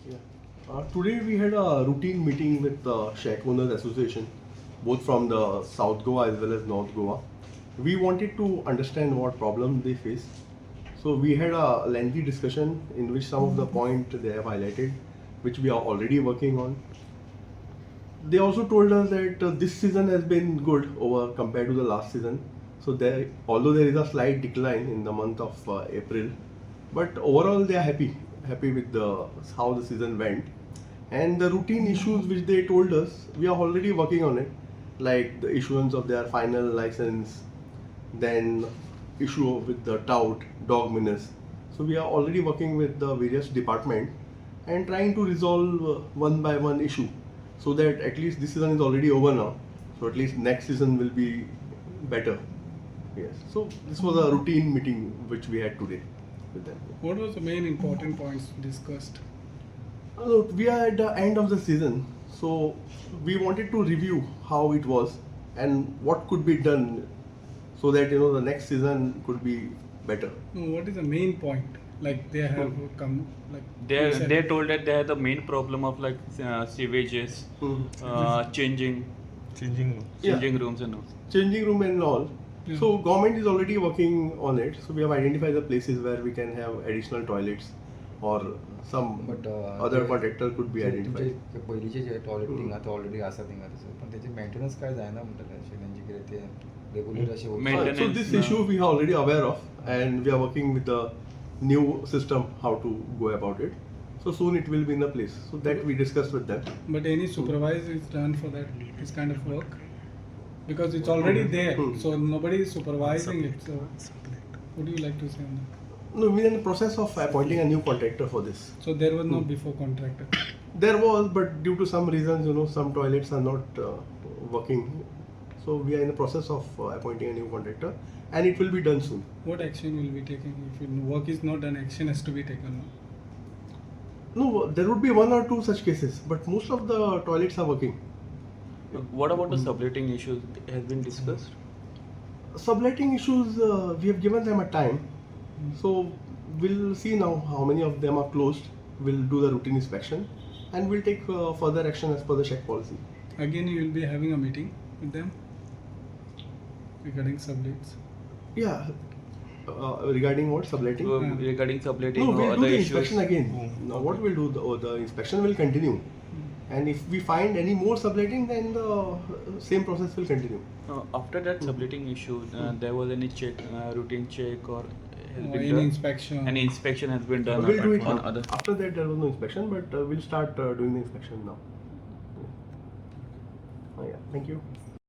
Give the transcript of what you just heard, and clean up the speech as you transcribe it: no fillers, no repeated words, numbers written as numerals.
Yeah. Today we had a routine meeting with the Shack Owners Association, both from the South Goa as well as North Goa. We wanted to understand what problems they face. So we had a lengthy discussion in which some of the points they have highlighted, which we are already working on. They also told us that this season has been good over compared to the last season. So although there is a slight decline in the month of April, but overall they are happy with how the season went. And the routine issues which they told us, we are already working on it, like the issuance of their final license, then issue with the tout, dog menace. So we are already working with the various departments and trying to resolve one by one issue, so that at least this season is already over now. So at least next season will be better. Yes. So this was a routine meeting which we had today with them. What was the main important points discussed? We are at the end of the season, so we wanted to review how it was and what could be done so that the next season could be better. No, what is the main point? Like they have come like They told that they had the main problem of like sewages, changing rooms and all. Changing room and all. Yeah. So government is already working on it. So we have identified the places where we can have additional toilets or some other contractor could be identified. तुमचे पहिलीचे जे toilet थिंगा ते already आसा थिंगा तसं पण त्याचे maintenance काय जायना म्हणटाले अशें तेंचे कितें ते रेगुलर अशें Maintenance, So this issue we are already aware of, and we are working with the new system how to go about it. So soon it will be in a place. So that we discussed with them. But any supervise is done for that this kind of work? Because it's already there, so nobody is supervising it. So what do you like to say on that? No, we are in the process of appointing a new contractor for this. So there was no before contractor. There was, but due to some reasons, some toilets are not working. So we are in the process of appointing a new contractor, and it will be done soon. What action will be taken if work is not done? Action has to be taken. No, there would be one or two such cases, but most of the toilets are working. What about the subletting issues has been discussed? Subletting issues, we have given them a time. So we'll see now how many of them are closed. We'll do the routine inspection, and we'll take further action as per the check policy. Again, you will be having a meeting with them regarding sublets. Yeah. Regarding what? Subletting? Regarding subletting No, or we'll do other the issues. inspection again. Now what we'll do, the inspection will continue. And if we find any more subletting, then the same process will continue. After that subletting issue, there was any routine check or has been Any done? inspection? Any inspection has been done We'll do it on now. other. After that, there was no inspection, but we'll start doing the inspection now. Yeah. Thank you.